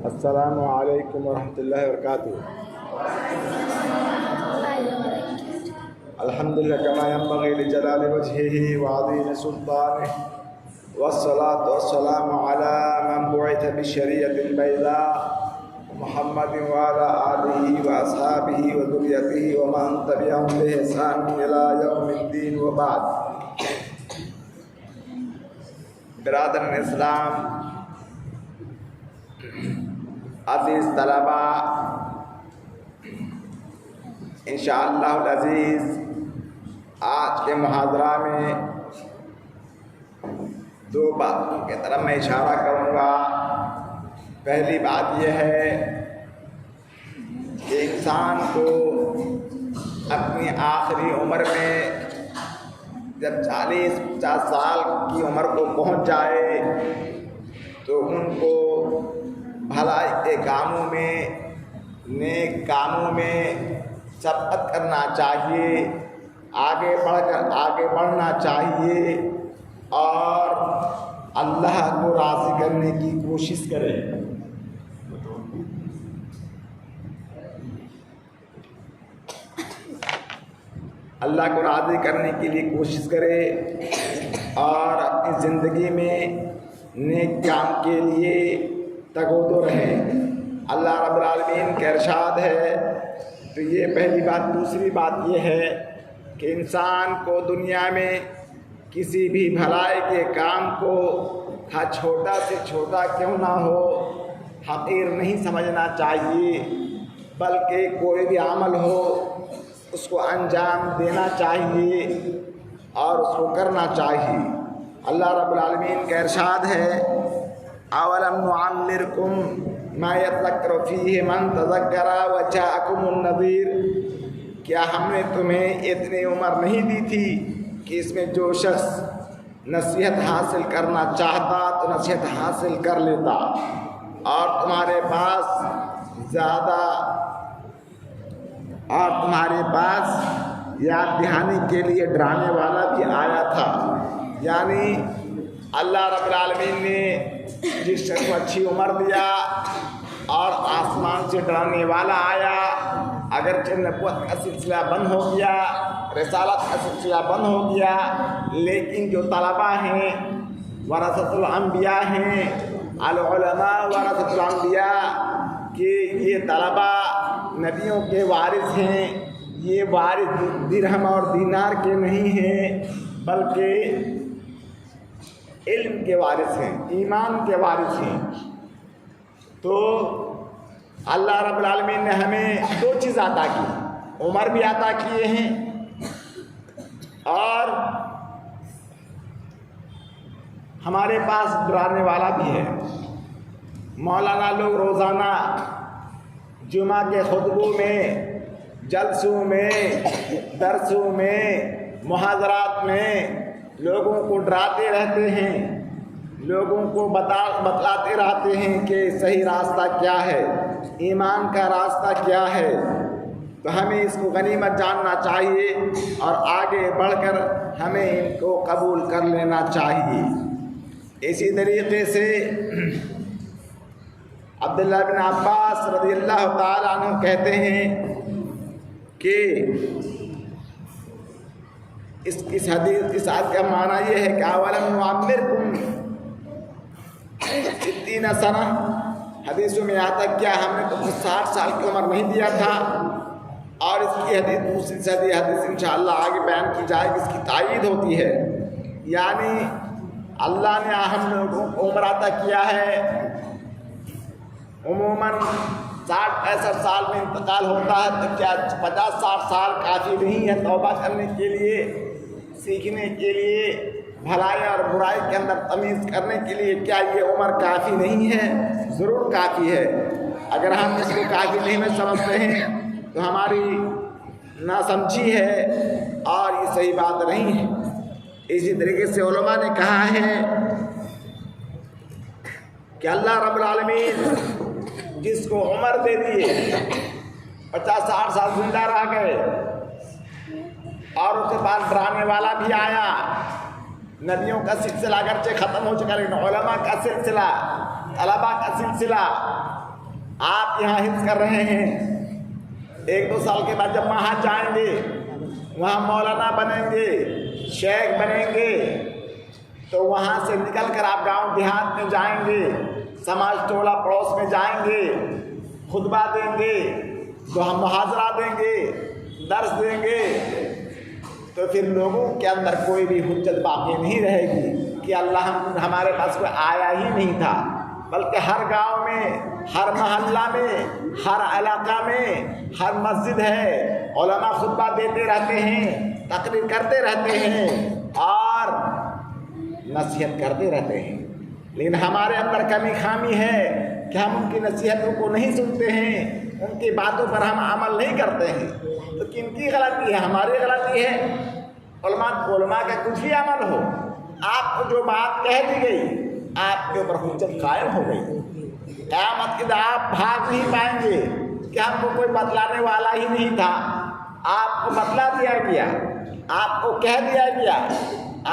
السلام علیکم ورحمۃ اللہ وبرکاتہ. الحمد للہ کما ينبغي لجلال وجهه وعظیم سلطانه والصلاة والسلام على من بعث بالشریعة البیضاء محمد وعلى آلہ واصحابہ وذریتہ ومن تبعهم بإحسان إلى یوم الدین. وبعد. برادران اسلام، عزیز طلبا، انشاءاللہ العزیز آج کے محاضرہ میں دو باتوں کی طرف میں اشارہ کروں گا. پہلی بات یہ ہے کہ انسان کو اپنی آخری عمر میں جب 40-50 سال کی عمر کو پہنچ جائے تو ان کو بھلائی کے کاموں میں، نیک کاموں میں سبقت کرنا چاہیے، آگے بڑھنا چاہیے اور اللہ کو راضی کرنے کی کوشش کرے. اللہ کو راضی کرنے کے لیے کوشش کرے اور اپنی زندگی میں نیک کام کے لیے تگودو رہے. اللہ رب العالمین کا ارشاد ہے. تو یہ پہلی بات. دوسری بات یہ ہے کہ انسان کو دنیا میں کسی بھی بھلائی کے کام کو چھوٹا سے چھوٹا کیوں نہ ہو حقیر نہیں سمجھنا چاہیے، بلکہ کوئی بھی عمل ہو اس کو انجام دینا چاہیے اور اس کو کرنا چاہیے. اللہ رب العالمین کا ارشاد ہے اولم نعمرکم ما یذکر فیہ من تذکر وجاءکم النذیر. کیا ہم نے تمہیں اتنی عمر نہیں دی تھی کہ اس میں جو شخص نصیحت حاصل کرنا چاہتا تو نصیحت حاصل کر لیتا، اور تمہارے پاس یاد دہانی کے لیے ڈرانے والا بھی آیا تھا. یعنی اللہ رب العالمین نے جس شخص کو اچھی عمر دیا اور آسمان سے ڈرانے والا آیا، اگرچہ نبوت کا سلسلہ بند ہو گیا، رسالت کا سلسلہ بند ہو گیا، لیکن جو طلباء ہیں ورثۃ الانبیاء ہیں، العلماء ورثۃ الانبیاء، کہ یہ طلباء نبیوں کے وارث ہیں. یہ وارث درہم اور دینار کے نہیں ہیں، بلکہ علم کے وارث ہیں، ایمان کے وارث ہیں. تو اللہ رب العالمین نے ہمیں دو چیز عطا کی، عمر بھی عطا کیے ہیں اور ہمارے پاس ڈرانے والا بھی ہے. مولانا لوگ روزانہ جمعہ کے خطبوں میں، جلسوں میں، درسوں میں، محاضرات میں لوگوں کو ڈراتے رہتے ہیں، لوگوں کو بتلاتے رہتے ہیں کہ صحیح راستہ کیا ہے، ایمان کا راستہ کیا ہے. تو ہمیں اس کو غنیمت جاننا چاہیے اور آگے بڑھ کر ہمیں ان کو قبول کر لینا چاہیے. اسی طریقے سے عبداللہ بن عباس رضی اللہ تعالیٰ عنہ کہتے ہیں کہ اس آیت کا معنی یہ ہے کہ اولم نعمرکم 60 سنہ. حدیثوں میں آتا کیا ہم نے تم کو 60 سال کی عمر نہیں دیا تھا؟ اور اس کی حدیث دوسری صحیح حدیث انشاءاللہ آگے بیان کی جائے گی، اس کی تائید ہوتی ہے. یعنی اللہ نے ہم لوگوں کو عمر عطا کیا ہے. عموماً 60-65 سال میں انتقال ہوتا ہے، تو کیا 50-60 سال کافی نہیں ہے توبہ کرنے کے لیے، سیکھنے کے لیے، بھلائی اور برائی کے اندر تمیز کرنے کے لیے؟ کیا یہ عمر کافی نہیں ہے؟ ضرور کافی ہے. اگر ہم اس کو کافی نہیں میں سمجھتے ہیں تو ہماری ناسمجھی ہے اور یہ صحیح بات نہیں ہے. اسی طریقے سے علماء نے کہا ہے کہ اللہ رب العالمین جس کو عمر دے دیے، 50-60 سال زندہ رہ گئے اور اس کے بعد ڈرانے والا بھی آیا، نبیوں کا سلسلہ اگرچہ ختم ہو چکا لیکن علماء کا سلسلہ، طلباء کا سلسلہ آپ یہاں حفظ کر رہے ہیں، 1-2 سال کے بعد جب وہاں جائیں گے، وہاں مولانا بنیں گے، شیخ بنیں گے، تو وہاں سے نکل کر آپ گاؤں دیہات میں جائیں گے، سماج ٹولہ پڑوس میں جائیں گے، خطبہ دیں گے، تو ہم محاضرہ دیں گے، درس دیں گے، تو پھر لوگوں کے اندر کوئی بھی حجت باقی نہیں رہے گی کہ اللہ ہمارے پاس کوئی آیا ہی نہیں تھا، بلکہ ہر گاؤں میں، ہر محلہ میں، ہر علاقہ میں، ہر مسجد ہے، علماء خطبہ دیتے رہتے ہیں، تقریر کرتے رہتے ہیں اور نصیحت کرتے رہتے ہیں، لیکن ہمارے اندر کمی خامی ہے کہ ہم ان کی نصیحتوں کو نہیں سنتے ہیں، ان کی باتوں پر ہم عمل نہیں کرتے ہیں۔ تو کن کی غلطی ہے؟ ہماری غلطی ہے۔ علماء کا کچھ بھی عمل ہو، آپ کو جو بات کہہ دی گئی، آپ کے اوپر حجت قائم ہو گئی، قیامت کے دن آپ بھاگ نہیں پائیں گے کہ ہم کو کوئی بتلانے والا ہی نہیں تھا، آپ کو بتلا دیا گیا، آپ کو کہہ دیا گیا،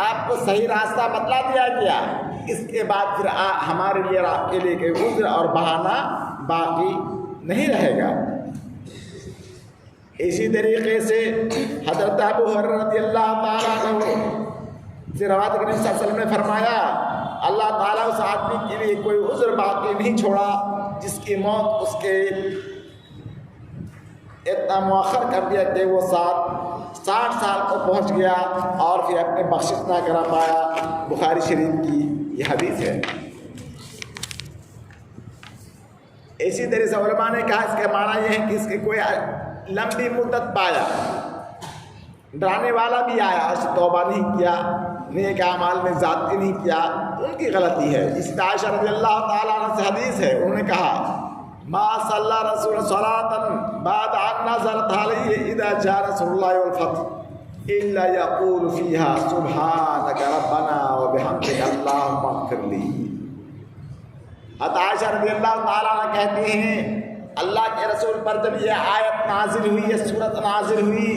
آپ کو صحیح راستہ بتلا دیا گیا، اس کے بعد پھر ہمارے لیے اور آپ کے لیے کوئی عذر اور بہانہ باقی نہیں رہے گا۔ اسی طریقے سے حضرت ابو ہریرہ رضی اللہ تعالیٰ عنہ سے روایت کریم صلی اللہ علیہ وسلم نے فرمایا، اللہ تعالیٰ اس آدمی کے لیے کوئی عذر باقی نہیں چھوڑا جس کی موت اس کے اتنا مؤخر کر دیا کہ وہ 60 سال کو پہنچ گیا اور پھر اپنے بخشش نہ کرا پایا۔ بخاری شریف کی یہ حدیث ہے۔ اسی طرح سے علماء نے کہا اس کا معنی یہ ہے کہ اس کے کوئی لمبی مدت پایا، ڈرانے والا بھی آیا، اس توبہ نہیں کیا، نیک اعمال میں زیادتی نہیں کیا، تو ان کی غلطی ہے۔ اس عائشہ رضی اللہ تعالیٰ عنہ سے حدیث ہے، انہوں نے کہا ما صلی رسول صلاة بعد ان نزلت علیہ اذا جاء رسول اللہ والفتح الا یقول فیہا سبحانک ربنا وبحمدک اللہم اغفر لی۔ حضرت عائشہ رضی اللہ تعالیٰ عنہ کہتے ہیں اللہ کے رسول پر جب یہ آیت نازل ہوئی، یہ سورت نازل ہوئی،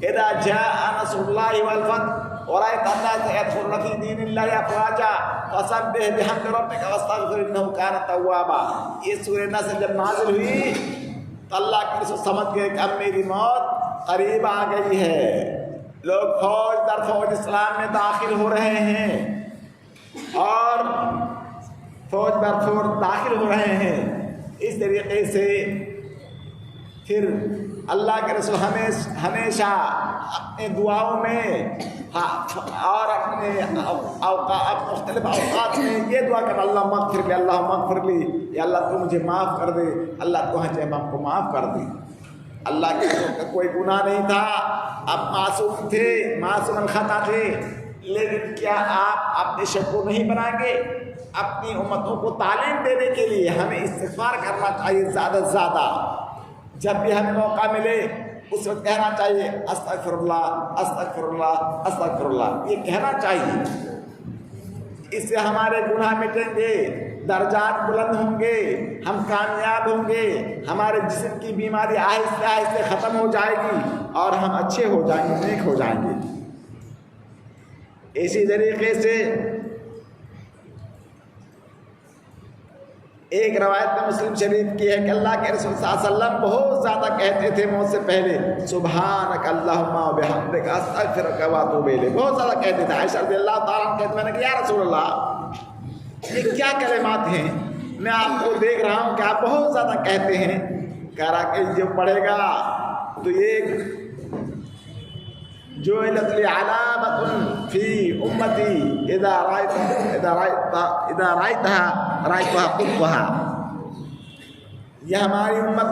اذا جاء نصر اللہ والفتح ورأيت الناس يدخلون في دين الله افواجا فسبح بحمد ربك واستغفر انه كان توابا، یہ سورہ نصر جب نازل ہوئی تو اللہ کے رسول سمجھ گئے کہ اب میری موت قریب آ گئی ہے، لوگ فوج در فوج اسلام میں داخل ہو رہے ہیں اور فوج در فوج داخل ہو رہے ہیں۔ اس طریقے سے پھر اللہ کے رسول ہمیشہ اپنے دعاؤں میں اور اپنے مختلف اوقات میں یہ دعا کر اللہ مغفر لی، اللہ مغفر لی، یا اللہ تو مجھے معاف کر دے، اللہ تو ہم کو معاف کر دے۔ اللہ کے رسول کا کوئی گناہ نہیں تھا، اب معصوم تھے، معصوم الخطا تھے، لیکن کیا آپ اپنے شک کو نہیں بنائیں گے؟ اپنی امتوں کو تعلیم دینے کے لیے ہمیں استغفار کرنا چاہیے زیادہ سے زیادہ، جب بھی ہمیں موقع ملے اس وقت کہنا چاہیے استغفر اللہ استغفر اللہ استغفر اللہ، یہ کہنا چاہیے۔ اس سے ہمارے گناہ مٹیں گے، درجات بلند ہوں گے، ہم کامیاب ہوں گے، ہمارے جسم کی بیماری آہستہ آہستہ ختم ہو جائے گی اور ہم اچھے ہو جائیں گے، نیک ہو جائیں گے۔ اسی طریقے سے ایک روایت میں مسلم شریف کی ہے کہ اللہ کے رسول صلی اللہ علیہ وسلم بہت زیادہ کہتے تھے موت سے پہلے سبحانک اللہم وبحمدک استغفرک واتوب الیک، بہت زیادہ کہتے تھے۔ عائشہ رضی اللہ تعالیٰ عنہ کہتے، میں نے کہا یا رسول اللہ یہ کیا کلمات ہیں، میں آپ کو دیکھ رہا ہوں کہ آپ بہت زیادہ کہتے ہیں۔ کہہ رہا کہ جو پڑھے گا تو یہ جعلت لی علامۃ فی امتی اذا رأیتها قطبها، یہ ہماری امت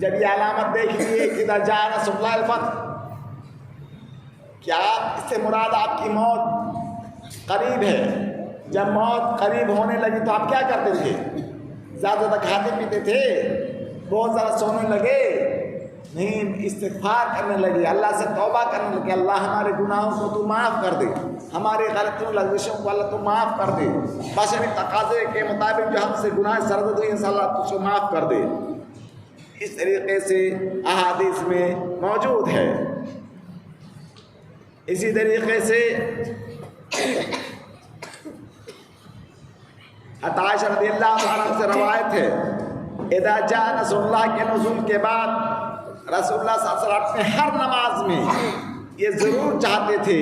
جب یہ علامت دیکھ لیے کہ اذا جاء نصر اللہ الفتح، کیا اس سے مراد آپ کی موت قریب ہے؟ جب موت قریب ہونے لگی تو آپ کیا کرتے تھے؟ زیادہ زیادہ کھاتے پیتے تھے، بہت زیادہ سونے لگے؟ نہیں، استغفار کرنے لگے، اللہ سے توبہ کرنے لگے، اللہ ہمارے گناہوں کو تو معاف کر دے، ہمارے غلطیوں لغزشوں کو اللہ تو معاف کر دے، بشری تقاضے کے مطابق جو ہم سے گناہ سرزد ہوئی ہیں اللہ تو معاف کر دے۔ اس طریقے سے احادیث میں موجود ہے۔ اسی طریقے سے عائشہ رضی اللہ عنہ سے روایت ہے اذا جاء نصر اللہ کے نزول کے بعد رسول اللہ صلی اللہ علیہ وسلم اپنے ہر نماز میں یہ ضرور چاہتے تھے،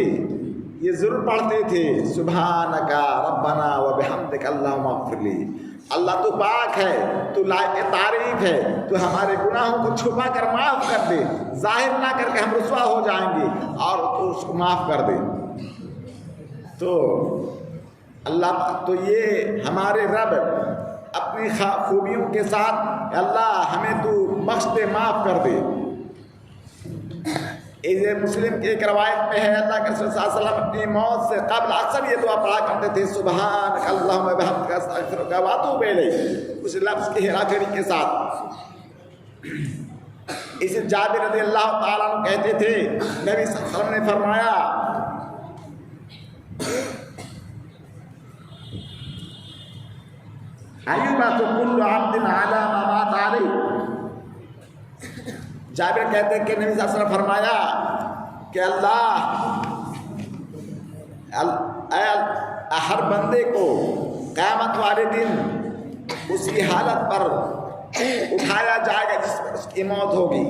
یہ ضرور پڑھتے تھے، سبحانک ربنا وبحمدک اللہم اغفر لی، اللہ تو پاک ہے، تو لائق تعریف ہے، تو ہمارے گناہوں کو چھپا کر معاف کر دے، ظاہر نہ کر کے ہم رسوا ہو جائیں گے، اور تو اس کو معاف کر دے۔ تو اللہ، تو یہ ہمارے رب اپنی خوبیوں کے ساتھ، اللہ ہمیں تو بخش دے، معاف کر دے۔ یہ مسلم کی ایک روایت میں ہے، اللہ کے رسول صلی اللہ علیہ وسلم اپنی موت سے قبل اکثر یہ دعا پڑھا کرتے تھے، سبحانک اللہم وبحمدک استغفرک واتوب الیک، اس لفظ کی ہیرا پھیری کے ساتھ۔ اسے جابر رضی اللہ تعالیٰ عنہ کہتے تھے، نبی صلی اللہ علیہ وسلم نے فرمایا ایبعث کل عبد علی ما مات علیہ۔ جابر کہتے ہیں کہ نبی صلی اللہ علیہ وسلم فرمایا کہ اللہ ہر بندے کو قیامت والے دن اس کی حالت پر اٹھایا جائے گا جس پر اس کی موت ہوگی۔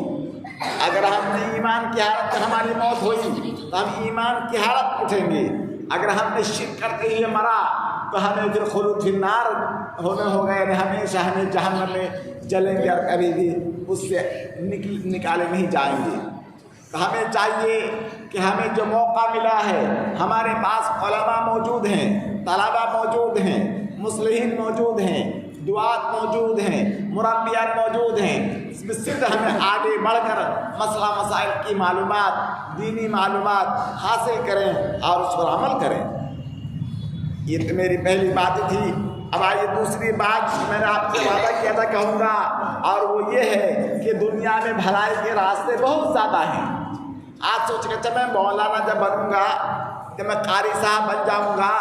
اگر ہم نے ایمان کی حالت میں ہماری موت ہوئی تو ہم ایمان کی حالت میں اٹھیں گے، اگر ہم نے شرک کرتے ہوئے مرا تو ہمیں پھر خلود فی النار ہونے ہوگا، یعنی ہمیشہ ہمیں جہنم میں جلیں گے اور کبھی بھی اس سے نکالے نہیں جائیں گے۔ تو ہمیں چاہیے کہ ہمیں جو موقع ملا ہے، ہمارے پاس علماء موجود ہیں، طلباء موجود ہیں، مصلحین موجود ہیں، دعات موجود ہیں، مربیان موجود ہیں، اس میں صرف ہمیں آگے بڑھ کر مسئلہ مسائل کی معلومات، دینی معلومات حاصل کریں اور اس پر عمل کریں۔ یہ تو میری پہلی بات تھی۔ اب آئیے دوسری بات میں نے آپ سے وعدہ کیا تھا کہوں گا، اور وہ یہ ہے کہ دنیا میں بھلائی کے راستے بہت زیادہ ہیں۔ آج سوچ کے میں مولانا جب بنوں گا، جب میں قاری صاحب بن جاؤں گا،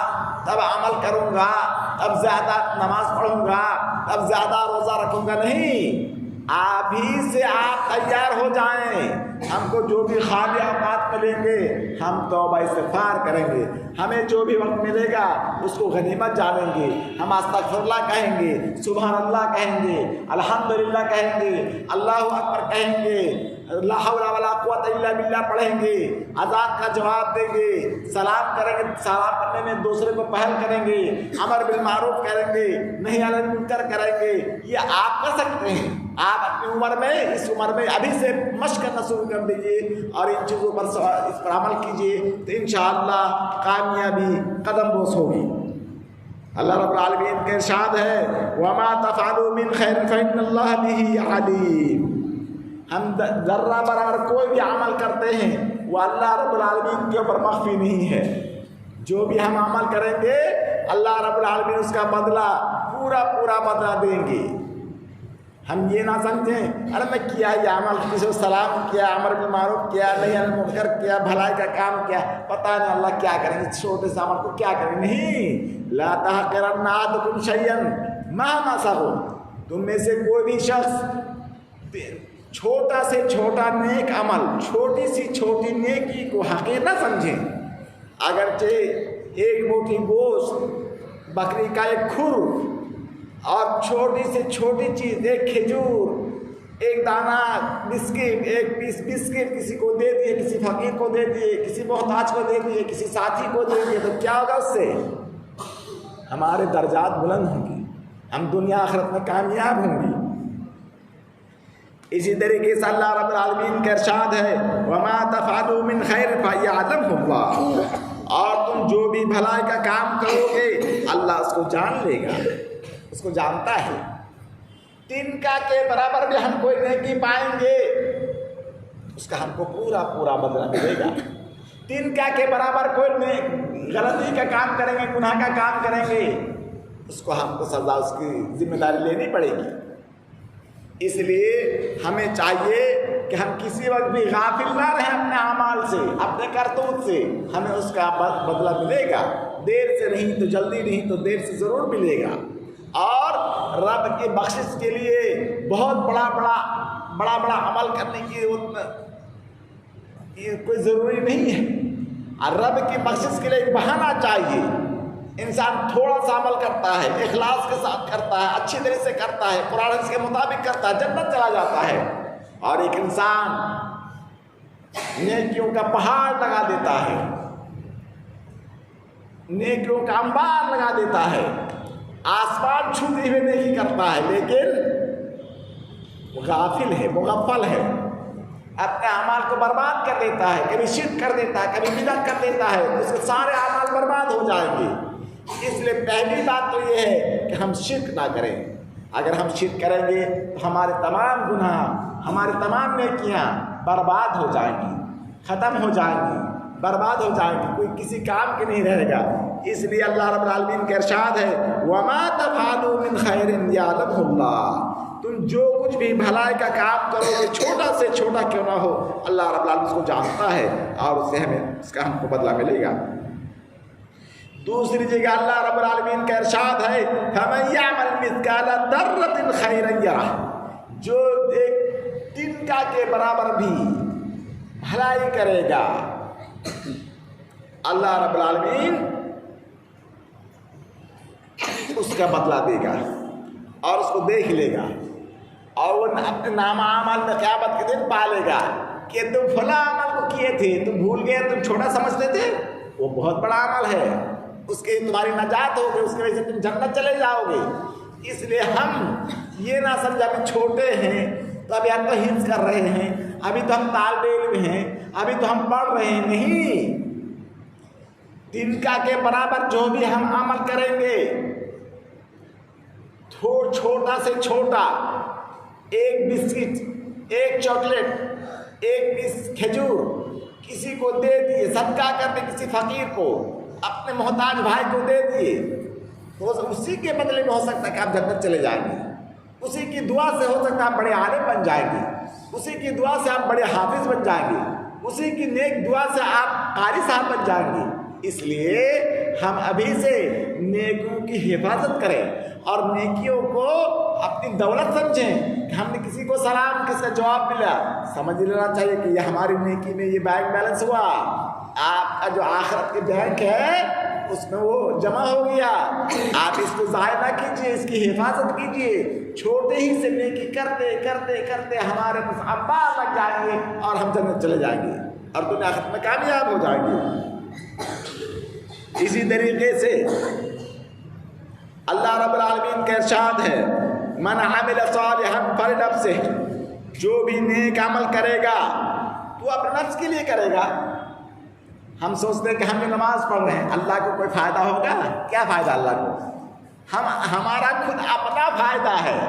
تب عمل کروں گا، تب زیادہ نماز پڑھوں گا، تب زیادہ روزہ رکھوں گا، نہیں۔ ابھی سے آپ تیار ہو جائیں۔ ہم کو جو بھی خالی اوقات ملیں گے ہم توبہ استغفار کریں گے، ہمیں جو بھی وقت ملے گا اس کو غنیمت جانیں گے، ہم استغفر اللہ کہیں گے، سبحان اللہ کہیں گے، الحمدللہ کہیں گے، اللہ اکبر کہیں گے، لا حول ولا قوت الا باللہ پڑھیں گے، اذان کا جواب دیں گے، سلام کریں گے، سلام کرنے میں دوسرے کو پہل کریں گے، امر بالمعروف کریں گے، نہی عن المنکر کریں گے۔ یہ آپ کر سکتے ہیں۔ آپ اپنی عمر میں، اس عمر میں ابھی سے مشق کرنا شروع کر دیجیے اور ان چیزوں پر اس پر عمل کیجیے تو انشاءاللہ کامیابی قدم بوس ہوگی۔ اللہ رب العالمین کا ارشاد ہے، وما تفعلوا من خیر فإن اللہ بہ علیم۔ ہم ذرہ برابر کوئی بھی عمل کرتے ہیں وہ اللہ رب العالمین کے اوپر مخفی نہیں ہے۔ جو بھی ہم عمل کریں گے اللہ رب العالمین اس کا بدلہ پورا بدلہ دیں گے۔ ہم یہ نہ سمجھیں ارے میں کیا یہ عمل، کسی کو سلام کیا، امر بالمعروف کیا، نہی عن المنکر کیا، بھلائی کا کام کیا، پتہ نہیں اللہ کیا کریں گے، چھوٹے سے عمل کو کیا کریں گے۔ نہیں، لا تحقرن احدکم شیئا مهما صغر۔ تم میں سے کوئی بھی شخص چھوٹا سے چھوٹا نیک عمل، چھوٹی سی چھوٹی نیکی کو حقیر نہ سمجھیں۔ اگرچہ ایک موٹی گوشت، بکری کا ایک کھر، اور چھوٹی سے چھوٹی چیز، ایک کھجور، ایک دانہ بسکٹ، ایک پیس بسکٹ کسی کو دے دیے، کسی فقیر کو دے دیے، کسی محتاج کو دے دیے، کسی ساتھی کو دے دیے، تو کیا ہوگا اس سے؟ ہمارے درجات بلند ہوں گے، ہم دنیا آخرت میں کامیاب ہوں گے۔ اسی طریقے سے اللہ رب العالمین کا ارشاد ہے، وما تفعلوا من خیر فیعلمہ اللہ۔ اور تم جو بھی بھلائی کا کام کرو گے اللہ اس کو جان لے گا، اس کو جانتا ہے۔ تنکا کے برابر بھی ہم کوئی نیکی پائیں گے اس کا ہم کو پورا بدلہ ملے گا۔ تنکا کے برابر کوئی غلطی کا کام کریں گے، گناہ کا کام کریں گے، اس کو ہم کو سزا، اس کی ذمہ داری لینی پڑے گی۔ اس لیے ہمیں چاہیے کہ ہم کسی وقت بھی غافل نہ رہیں اپنے اعمال سے، اپنے کرتوت سے، ہمیں اس کا بدلہ ملے گا، دیر سے نہیں تو جلدی نہیں تو دیر سے ضرور ملے گا۔ اور رب کی بخشش کے لیے بہت بڑا عمل کرنے کی کوئی ضروری نہیں ہے، اور رب کی بخشش کے لیے ایک بہانہ چاہیے۔ انسان تھوڑا سا عمل کرتا ہے، اخلاص کے ساتھ کرتا ہے، اچھی طرح سے کرتا ہے، قرآن حدیث کے مطابق کرتا ہے، جنت چلا جاتا ہے۔ اور ایک انسان نیکیوں کا پہاڑ لگا دیتا ہے، نیکیوں کا انبار لگا دیتا ہے، آسمان چھوتے ہوئے نیکی کرتا ہے، لیکن غافل ہے، مغفل ہے، اپنے اعمال کو برباد کر دیتا ہے، کبھی شرک کر دیتا ہے، کبھی بدعت کر دیتا ہے، اس کے سارے اعمال برباد ہو جائیں گے۔ اس لیے پہلی بات تو یہ ہے کہ ہم شرک نہ کریں۔ اگر ہم شرک کریں گے تو ہمارے تمام گناہ، ہماری تمام نیکیاں برباد ہو جائیں گی، ختم ہو جائیں گی، برباد ہو جائیں گی، کوئی کسی کام کے نہیں رہے گا۔ اس لیے اللہ رب العالمین کا ارشاد ہے وَمَا تَفْعَلُوا مِنْ خَيْرٍ يَعْلَمْهُ اللَّهُ، تم جو کچھ بھی بھلائی کا کام کرو گے، چھوٹا سے چھوٹا کیوں نہ ہو، اللہ رب العالمین اس کو جانتا ہے اور اس سے اس کا ہم کو بدلہ ملے گا۔ دوسری جگہ اللہ رب العالمین کا ارشاد ہے فَمَن يَعْمَلْ مِثْقَالَ ذَرَّةٍ خَيْرًا يَرَهُ، جو ایک تنکا کے برابر بھی بھلائی کرے گا، اللہ رب العالمین اس کا بدلہ دے گا اور اس کو دیکھ لے گا، اور وہ اپنے نام اعمال میں قیامت کے دن پالے گا کہ تم فلاں عمل کو کیے تھے، تم بھول گئے، تم چھوٹا سمجھتے تھے، وہ بہت بڑا عمل ہے، اس کے تمہاری نجات ہوگی، اس کی وجہ سے تم جنت چلے جاؤ گے۔ اس لیے ہم یہ نہ سمجھا ابھی چھوٹے ہیں تو ابھی ہم تو حفظ کر رہے ہیں، ابھی تو ہم طالب علم ہیں، ابھی تو ہم پڑھ رہے ہیں، نہیں، تنکا کے برابر جو بھی ہم عمل کریں گے، چھوٹا سے چھوٹا، ایک بسکٹ، ایک چاکلیٹ، ایک پیس کھجور کسی کو دے دیے، صدقہ کر دے کسی فقیر کو، اپنے محتاج بھائی کو دے دیے، تو اسی کے بدلے میں ہو سکتا ہے کہ آپ جنت چلے جائیں گے، اسی کی دعا سے ہو سکتا ہے آپ بڑے عالم بن جائیں گے، اسی کی دعا سے آپ بڑے حافظ بن جائیں گے، اسی کی نیک دعا سے آپ قاری صاحب بن جائیں گے۔ اس لیے ہم ابھی سے نیکیوں کی حفاظت کریں اور نیکیوں کو اپنی دولت سمجھیں کہ ہم نے کسی کو سلام، کس کا جواب ملا، سمجھ لینا چاہیے کہ یہ ہماری نیکی میں یہ بینک بیلنس ہوا، آپ کا جو آخرت کے بینک ہے اس میں وہ جمع ہو گیا، آپ اس کو ضائع نہ کیجیے، اس کی حفاظت کیجیے۔ چھوٹے ہی سے نیکی کرتے کرتے کرتے ہمارے انبار لگ جائیں گے اور ہم جنت چلے جائیں گے اور دنیا آخرت میں کامیاب ہو جائیں گے۔ اسی طریقے سے اللہ رب العالمین کا ارشاد ہے من عمل صالحا فلنفسہ، جو بھی نیک عمل کرے گا تو اپنے نفس کے لیے کرے گا۔ ہم سوچتے ہیں کہ ہم نماز پڑھ رہے ہیں، اللہ کو کوئی فائدہ ہوگا؟ کیا فائدہ اللہ کو؟ ہمارا خود اپنا فائدہ ہے،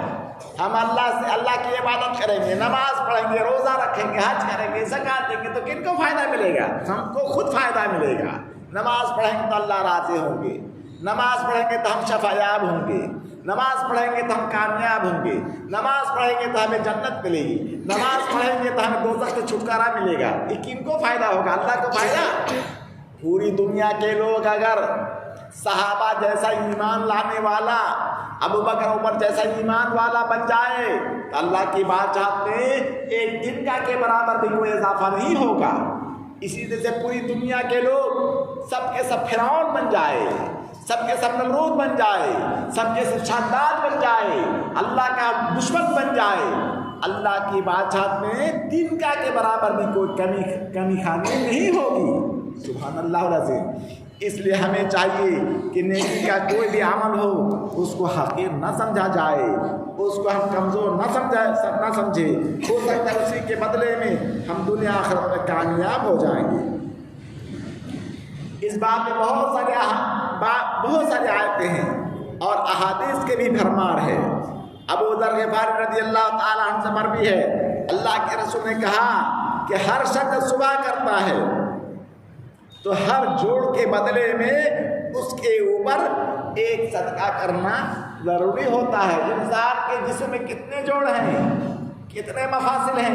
ہم اللہ کی عبادت کریں گے، نماز پڑھیں گے، روزہ رکھیں گے، حج کریں گے، زکات دیں گے تو کن کو فائدہ ملے گا؟ ہم کو خود فائدہ ملے گا۔ نماز پڑھیں گے تو اللہ راضی ہوں گے، نماز پڑھیں گے تو ہم شفایاب ہوں گے، نماز پڑھیں گے تو ہم کامیاب ہوں گے، نماز پڑھیں گے تو ہمیں جنت ملے گی، نماز پڑھیں گے تو ہمیں دوزخ سے چھٹکارا ملے گا۔ یہ کن کو فائدہ ہوگا؟ اللہ کو فائدہ۔ پوری دنیا کے لوگ اگر صحابہ جیسا ایمان لانے والا، ابو بکر عمر جیسا ایمان والا بن جائے تو اللہ کی بادشاہت میں ایک دن کا کے برابر بھی کوئی اضافہ نہیں ہوگا۔ اسی طرح سے پوری دنیا کے لوگ سب کے سب فرعون بن جائے، سب کے سب نمرود بن جائے، سب کے سب شداد بن جائے، اللہ کا دشمن بن جائے، اللہ کی بادشاہت میں دن کا کے برابر بھی کوئی کمی خامی نہیں ہوگی۔ سبحان اللہ العظیم۔ اس لیے ہمیں چاہیے کہ نیکی کا کوئی بھی عمل ہو اس کو حقیر نہ سمجھا جائے، اس کو ہم کمزور نہ سمجھے، ہو سکتا ہے اسی کے بدلے میں ہم دنیا آخرت میں کامیاب ہو جائیں گے۔ اس بات میں بہت ساری آیتیں ہیں اور احادیث کے بھی بھرمار ہے۔ ابو ذر غفاری رضی اللہ تعالیٰ عنہ سے مروی ہے، اللہ کے رسول نے کہا کہ ہر شخص صبح کرتا ہے تو ہر جوڑ کے بدلے میں اس کے اوپر ایک صدقہ کرنا ضروری ہوتا ہے۔ انسان کے جسم میں کتنے جوڑ ہیں، کتنے مفاصل ہیں؟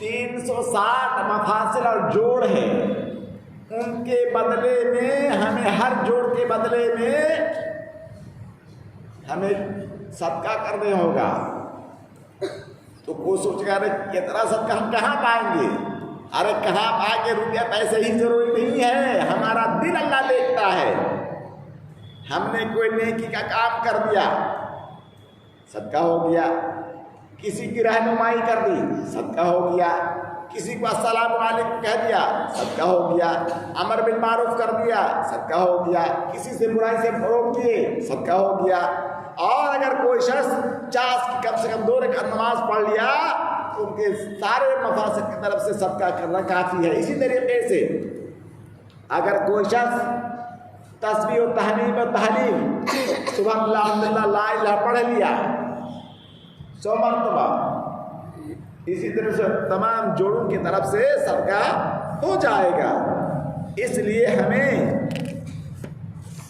360 مفاصل اور جوڑ ہیں، ان کے بدلے میں ہمیں ہر جوڑ کے بدلے میں ہمیں صدقہ کرنے ہوگا۔ تو کوئی سوچ گا کتنا صدقہ ہم کہاں پائیں گے؟ ارے کہاں آگے روپیہ پیسے ہی ضروری نہیں ہے، ہمارا دل اللہ دیکھتا ہے۔ ہم نے کوئی نیکی کا کام کر دیا، صدقہ ہو گیا، کسی کی رہنمائی کر دی، صدقہ ہو گیا، کسی کو السلام علیکم کہہ دیا، صدقہ ہو گیا، امر بالمعروف کر دیا، صدقہ ہو گیا، کسی سے برائی سے روک دیے، صدقہ ہو گیا۔ اور اگر کوئی شخص 50 کی کم سے کم 2 رکعت نماز پڑھ لیا تو ان کے سارے مفاسد کی طرف سے صدقہ کرنا کافی ہے۔ اسی طریقے سے اگر کوئی شخص تسبیح و تحمید و تحلیل سبحان اللہ الحمدللہ لا الہ پڑھ لیا 100 مرتبہ، اسی طرح سے تمام جوڑوں کی طرف سے صدقہ ہو جائے گا۔ اس لیے ہمیں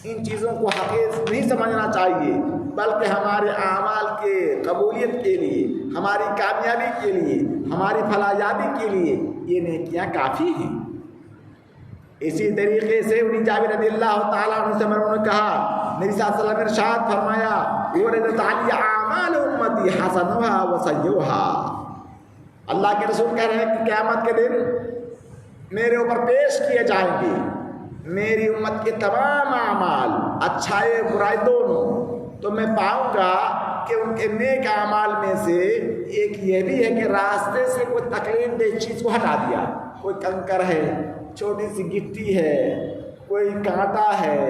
ان چیزوں کو حقیق نہیں سمجھنا چاہیے، بلکہ ہمارے اعمال کے قبولیت کے لیے، ہماری کامیابی کے لیے، ہماری فلاحیابی کے لیے یہ نیکیاں کافی ہیں۔ اسی طریقے سے انہیں جابر رضی اللہ تعالیٰ عنہ سے انہوں نے کہا، نبی صلی اللہ علیہ وسلم نے ارشاد فرمایا وَعُرِضَتْ عَلَيَّ أَعْمَالُ أُمَّتِي حَسَنُهَا وَسَيِّئُهَا، اللہ کے رسول کہہ رہے ہیں کہ قیامت کے دن میرے اوپر پیش کیے جائیں گے میری امت کے تمام اعمال، اچھائی برائی دونوں، تو میں پاؤں گا کہ ان کے نیک اعمال میں سے ایک یہ بھی ہے کہ راستے سے کوئی تکلیف دہ چیز کو ہٹا دیا، کوئی کنکر ہے، چھوٹی سی گٹی ہے، کوئی کانٹا ہے،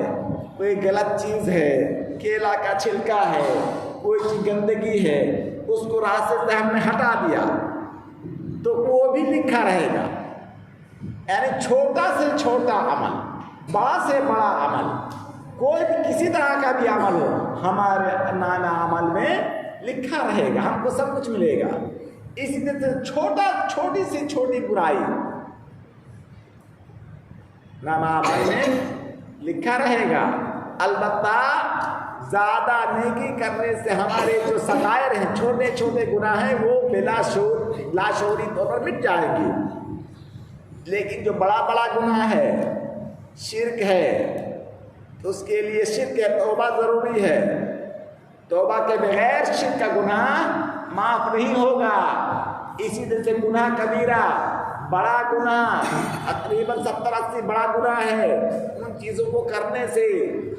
کوئی غلط چیز ہے، کیلا کا چھلکا ہے، کوئی چیز گندگی ہے، اس کو راستے سے ہم نے ہٹا دیا تو وہ بھی لکھا رہے گا۔ یعنی چھوٹا سے چھوٹا عمل، بڑا سے بڑا عمل، کوئی بھی کسی طرح کا بھی عمل ہو ہمارے نامہ عمل میں لکھا رہے گا، ہم کو سب کچھ ملے گا۔ اسی طرح سے چھوٹی سے چھوٹی برائی نامہ عمل میں لکھا رہے گا۔ البتہ زیادہ نیکی کرنے سے ہمارے جو سغائر ہیں، چھوٹے چھوٹے گناہ ہیں، وہ لاشعوری طور پر مٹ جائیں گے، لیکن جو بڑا بڑا گناہ ہے، شرک ہے، تو اس کے لیے شرک ہے توبہ ضروری ہے، توبہ کے بغیر شرک کا گناہ معاف نہیں ہوگا۔ اسی طرح سے گناہ کبیرہ، بڑا گناہ، تقریباً 70-80 بڑا گناہ ہے، ان چیزوں کو کرنے سے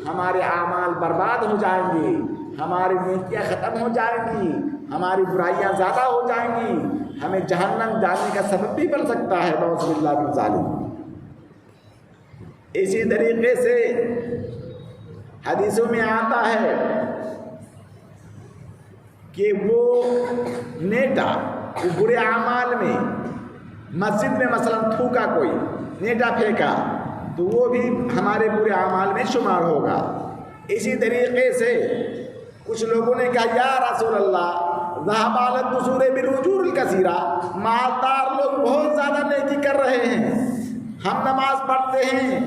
ہمارے اعمال برباد ہو جائیں گے، ہماری نیکیاں ختم ہو جائیں گی، ہماری برائیاں زیادہ ہو جائیں گی، ہمیں جہنم جانے کا سبب بھی بن سکتا ہے، نعوذ باللہ من ذالک۔ اسی طریقے سے حدیثوں میں آتا ہے کہ وہ نیٹا برے اعمال میں، مسجد میں مثلا تھوکا، کوئی نیٹا پھینکا، تو وہ بھی ہمارے برے اعمال میں شمار ہوگا۔ اسی طریقے سے کچھ لوگوں نے کہا یا رسول اللہ ذهب على الدثور بالرجور الكثيرہ، مالدار لوگ بہت زیادہ نیکی کر رہے ہیں، ہم نماز پڑھتے ہیں،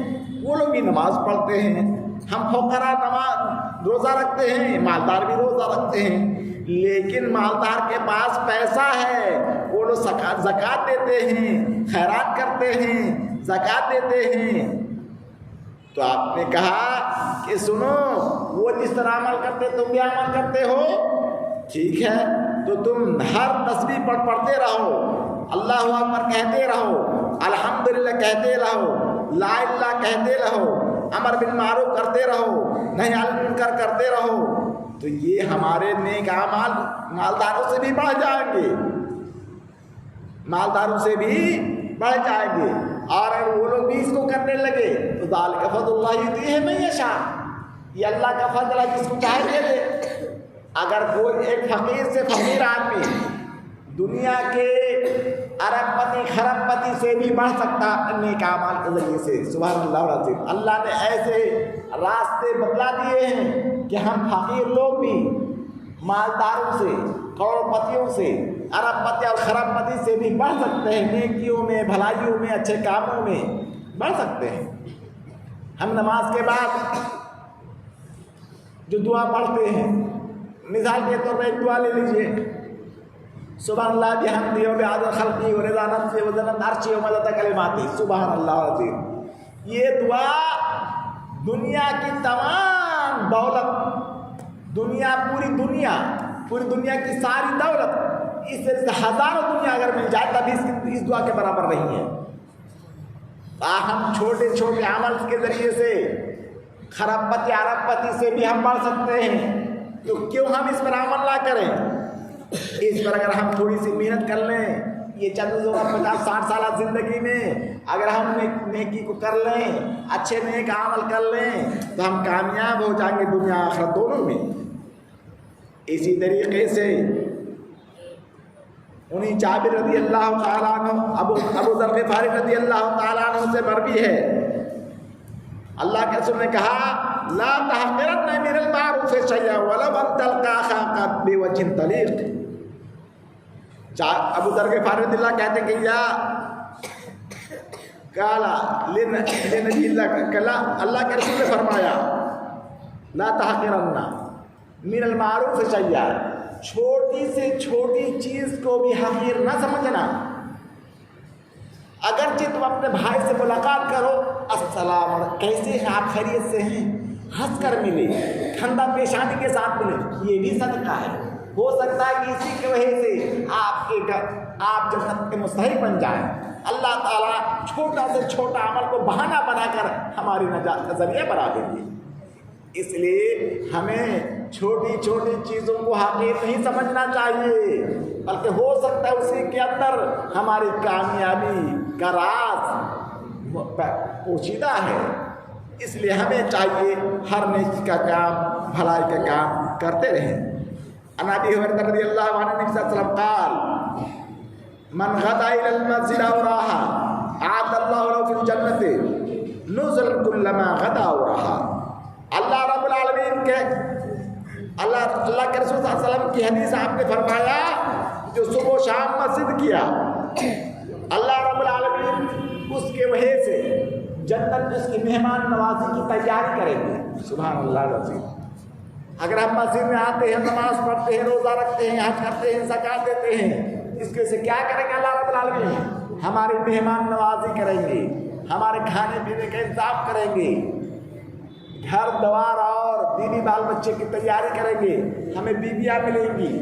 وہ لوگ بھی نماز پڑھتے ہیں، ہم فقراء نماز روزہ رکھتے ہیں، مالدار بھی روزہ رکھتے ہیں، لیکن مالدار کے پاس پیسہ ہے، وہ لوگ زکوٰۃ دیتے ہیں، خیرات کرتے ہیں، زکوٰۃ دیتے ہیں۔ تو آپ نے کہا کہ سنو، وہ جس طرح عمل کرتے تم بھی عمل کرتے ہو، ٹھیک ہے، تو تم ہر تسبیح پڑھتے رہو، اللہ اکبر کہتے رہو، الحمدللہ کہتے رہو، لا الہ کہتے رہو، امر بالمعروف کرتے رہو، نہی عن المنکر کرتے رہو، تو یہ ہمارے نیک اعمال مالداروں سے بھی بڑھ جائیں گے، مالداروں سے بھی بڑھ جائیں گے۔ اور اگر وہ لوگ بھی اس کو کرنے لگے تو ذالک فضل اللہ یؤتیہ من یشاء، یہ اللہ کا فضل ہے، جس کو چاہے دے دے۔ اگر کوئی ایک فقیر سے فقیر آدمی دنیا کے ارب پتی خرب پتی سے بھی بڑھ سکتا نیک اعمال کے ذریعے سے، سبحان اللہ العظیم۔ اللہ نے ایسے راستے بتلا دیے ہیں کہ ہم فقیر لوگ بھی مالداروں سے، کروڑ پتیوں سے، ارب پتی اور خرب پتی سے بھی بڑھ سکتے ہیں، نیکیوں میں، بھلائیوں میں، اچھے کاموں میں بڑھ سکتے ہیں۔ ہم نماز کے بعد جو دعا پڑھتے ہیں، مثال کے طور پر ایک دعا لے لیجئے، سبحان اللہ بحمدہ و بعدد خلقہ و رضا نفسہ و زنت عرشہ و مدد کلماتہ، سبحان اللہ العظیم۔ یہ دعا دنیا کی تمام دولت، پوری دنیا کی ساری دولت، اس سے ہزاروں دنیا اگر مل جائے تب اس دعا کے برابر نہیں ہے۔ ہم چھوٹے چھوٹے عمل کے ذریعے سے خراب پتی ارب پتی سے بھی ہم بڑھ سکتے ہیں، تو کیوں ہم اس پر عمل نہ کریں؟ اس پر اگر ہم تھوڑی سی محنت کر لیں، یہ چند 50-60 سالہ زندگی میں اگر ہم نیکی کو کر لیں، اچھے نیک عمل کر لیں، تو ہم کامیاب ہو جائیں گے دنیا آخرت دونوں میں۔ اسی طریقے سے انہیں جابر رضی اللہ تعالیٰ عنہ ابو ذر غفاری رضی اللہ تعالیٰ عنہ سے مروی ہے، اللہ کے رسول نے کہا لا تحقرن من المعروف شیئا ولو ان تلقى اخاك بوجه طلیق۔ ابو ذر غفاری رضی اللہ کہتے کہ یا کالا لنبی اللہ کے رسول نے فرمایا لا تحقرن من المعروف شیئا، چھوٹی سے چھوٹی چیز کو بھی حقیر نہ سمجھنا۔ اگرچہ تم اپنے بھائی سے ملاقات کرو، السلام علیکم، کیسے ہیں آپ، خیریت سے ہیں، ہنس کر ملے، ٹھنڈا پیشانی کے ساتھ ملے، یہ بھی صدقہ ہے۔ ہو سکتا ہے کہ اسی کی وجہ سے آپ کے گھر آپ جنت کے مستحق بن جائیں۔ اللہ تعالیٰ چھوٹا سے چھوٹا عمل کو بہانہ بنا کر ہماری نجات کا ذریعہ بنا دیں گے۔ اس لیے ہمیں چھوٹی چھوٹی چیزوں کو حقیر نہیں سمجھنا چاہیے، بلکہ ہو سکتا ہے اسی کے اندر ہماری کامیابی کا راز پوشیدہ ہے۔ اس لیے ہمیں چاہیے ہر نیکی کا کام، بھلائی کا کام کرتے رہیں۔ عن ابی ہریرہ رضی اللہ عنہ نبی صلی اللہ علیہ وسلم قال من غدا الى المسجد او راحا اعد اللہ له في الجنة نزلا كلما غدا او راحا۔ اللہ رب العالمین کے اللہ کے رسول صلی اللہ علیہ وسلم کی حدیث آپ نے فرمایا جو صبح و شام مسجد کیا، اللہ رب العالمین اس کے وجہ سے جنت اس کی مہمان نوازی کی تیاری کریں گے۔ سبحان اللہ العظیم۔ اگر ہم مسجد میں آتے ہیں، نماز پڑھتے ہیں، روزہ رکھتے ہیں، حج کرتے ہیں، زکات دیتے ہیں، اس کے سے کیا کریں گے اللہ رب العالمین؟ ہماری مہمان نوازی کریں گے، ہمارے کھانے پینے کا انتظام کریں گے، گھر دوار اور بیوی بال بچے کی تیاری کریں گے، ہمیں بیویاں ملیں گی،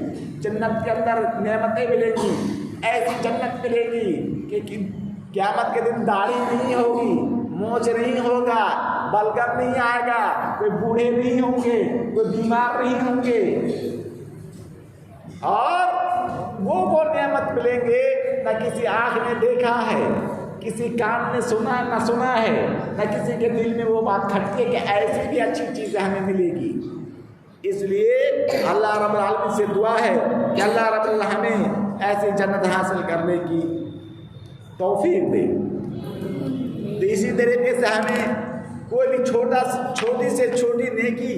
جنت کے اندر نعمتیں ملیں گی، ایسی جنت ملے گی کہ قیامت کے دن داڑھی نہیں ہوگی، مونچھ نہیں ہوگا، بلگم نہیں آئے گا، کوئی بوڑھے نہیں ہوں گے، کوئی بیمار نہیں ہوں گے، اور وہ نعمت ملیں گے نہ کسی آنکھ نے دیکھا ہے، کسی کان نے سنا ہے، نہ کسی کے دل میں وہ بات کھٹتی ہے کہ ایسی بھی اچھی چیزیں ہمیں ملے گی۔ اس لیے اللہ رب العالمین سے دعا ہے کہ اللہ رب العالمین ہمیں ایسی جنت حاصل کرنے کی توفیق دے۔ تو اسی طریقے سے ہمیں کوئی بھی چھوٹی سے چھوٹی نیکی،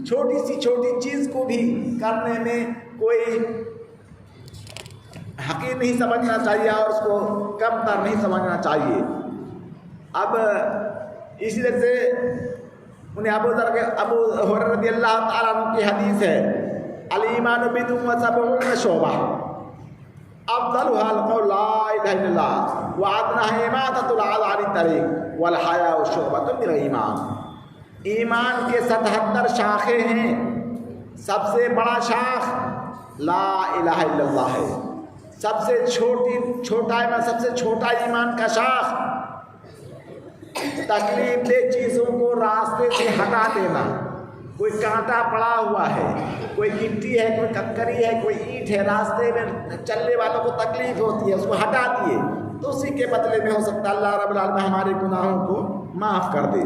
چھوٹی سی چھوٹی چیز کو بھی کرنے میں کوئی حقیر نہیں سمجھنا چاہیے اور اس کو کم تر نہیں سمجھنا چاہیے۔ اب اسی طرح سے انہیں ابو ہریرہ رضی اللہ تعالیٰ عنہ کی حدیث ہے الایمان بضع و شعبہ افضلها القول لا الہ الا اللہ وادناها اماطۃ الاذى عن الطریق والحیاء شعبۃ من الایمان۔ ایمان کے 77 شاخیں ہیں، سب سے بڑا شاخ لا الہ الا اللہ ہے، سب سے چھوٹا ایمان، سب سے چھوٹا ایمان کا شاخ تکلیف دہ چیزوں کو راستے سے ہٹا دینا۔ کوئی کانٹا پڑا ہوا ہے، کوئی گٹی ہے، کوئی ککری ہے، کوئی اینٹ ہے، راستے میں چلنے والوں کو تکلیف ہوتی ہے، اس کو ہٹا دیے تو اسی کے بدلے میں ہو سکتا ہے اللہ رب العالمین ہمارے گناہوں کو معاف کر دے۔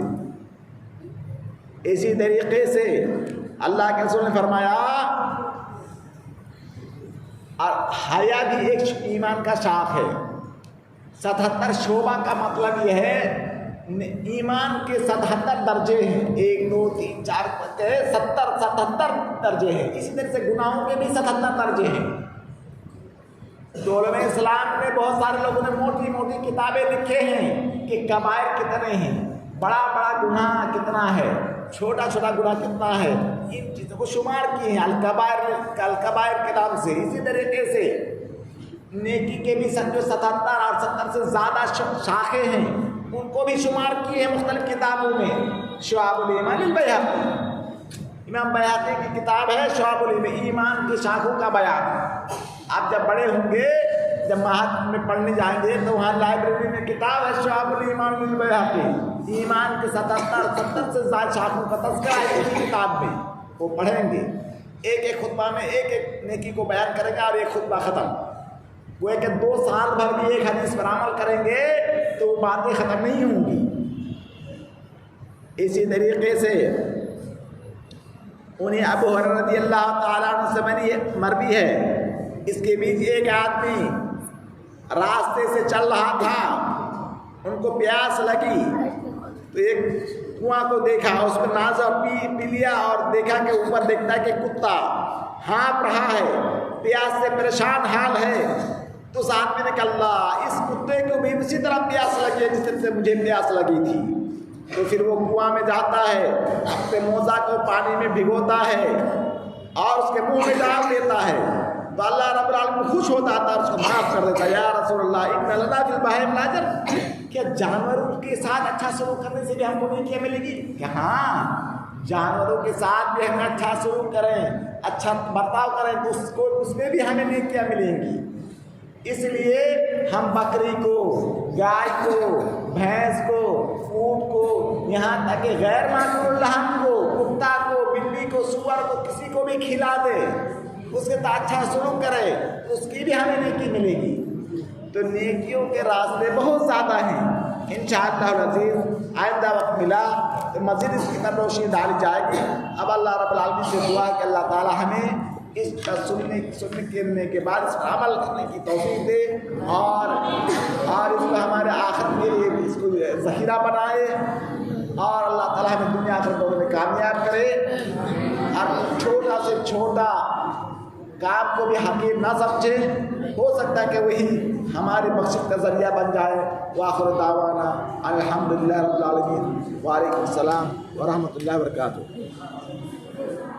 اسی طریقے سے اللہ کے رسول نے فرمایا اور حیا بھی ایک ایمان کا شاخ ہے۔ 77 شعبہ کا مطلب یہ ہے ایمان کے 77 درجے ہیں، 1 2 3 4 5 77 درجے ہیں۔ اسی طرح سے گناہوں کے بھی 77 درجے ہیں۔ تو علماء اسلام نے بہت سارے لوگوں نے موٹی موٹی کتابیں لکھے ہیں کہ کبائر کتنے ہیں، بڑا بڑا گناہ کتنا ہے، چھوٹا چھوٹا گناہ کتنا ہے، ان چیزوں کو شمار کیے ہیں الکبائر کے نام سے۔ اسی طریقے سے نیکی کے بھی جو 77 اور 70 سے زیادہ شاخیں ہیں ان کو بھی شمار کیے ہیں مختلف کتابوں میں۔ شعب الایمان البیہقی، امام بیہقی کی کتاب ہے شعب الایمان، ایمان کی شاخوں کا بیان۔ آپ جب بڑے ہوں گے، جب معہد میں پڑھنے جائیں گے تو وہاں لائبریری میں کتاب ہے شعب الایمان للبیہقی، ایمان کے 70 سے زائد شعبوں کا تذکرہ ہے اسی کتاب میں، وہ پڑھیں گے ایک ایک خطبہ میں ایک ایک نیکی کو بیان کریں گے اور ایک خطبہ ختم۔ وہ کہ 2 سال بھر بھی ایک حدیث پر عمل کریں گے تو وہ باتیں ختم نہیں ہوں گی۔ اسی طریقے سے انہیں ابو ہریرہ رضی اللہ تعالیٰ عنہ سے مروی ہے، اس کے بیچ ایک آدمی راستے سے چل رہا تھا، ان کو پیاس لگی تو ایک کنواں کو دیکھا، اس میں نازا پی لیا اور دیکھا کہ اوپر دیکھتا کہ کتا ہانپ رہا ہے، پیاس سے پریشان حال ہے، تو اس آدمی نے کہا اللہ اس کتے کو بھی اسی طرح پیاس لگی ہے جس طرح سے مجھے پیاس لگی تھی۔ تو پھر وہ کنواں میں جاتا ہے، اپنے موزہ کو پانی میں بھگوتا ہے اور اس کے منہ میں ڈال دیتا ہے، تو اللہ رب العالمین خوش ہو جاتا ہے، اس کو معاف کر دیتا ہے۔ یا رسول اللہ ان لنا فی البہائم لاجر، کیا جانوروں کے ساتھ اچھا سلوک کرنے سے بھی ہم کو نیکیاں ملے گی؟ کہ ہاں جانوروں کے ساتھ بھی ہمیں اچھا سلوک کریں، اچھا برتاؤ کریں تو اس میں بھی ہمیں نیکیاں ملیں گی۔ اس لیے ہم بکری کو، گائے کو، بھینس کو، اونٹ کو، یہاں تک کہ غیر معقول لحم کو، کتا کو، بلی کو، سور کو، کسی کو بھی کھلا دے، اس کے ساتھ اچھا سلوک کرے، اس کی بھی ہمیں نیکی ملے گی۔ تو نیکیوں کے راستے بہت زیادہ ہیں، انشاءاللہ العزیز آئندہ وقت ملا تو مزید اس کی طرف روشنی ڈالی جائے گی۔ اب اللہ رب العالمین سے دعا ہے کہ اللہ تعالی ہمیں اس کا سننے کے بعد اس پر عمل کرنے کی توفیق دے اور اس کو ہمارے آخرت کے لیے اس کو ذخیرہ بنائے، اور اللہ تعالیٰ ہمیں دنیا آخرت میں کامیاب کرے، اور چھوٹا سے چھوٹا کام کو بھی حقیر نہ سمجھے، ہو سکتا ہے کہ وہی ہماری بخشش کا ذریعہ بن جائے۔ وآخر دعوانا الحمدللہ رب العالمین، وعلیکم السلام ورحمۃ اللہ وبرکاتہ۔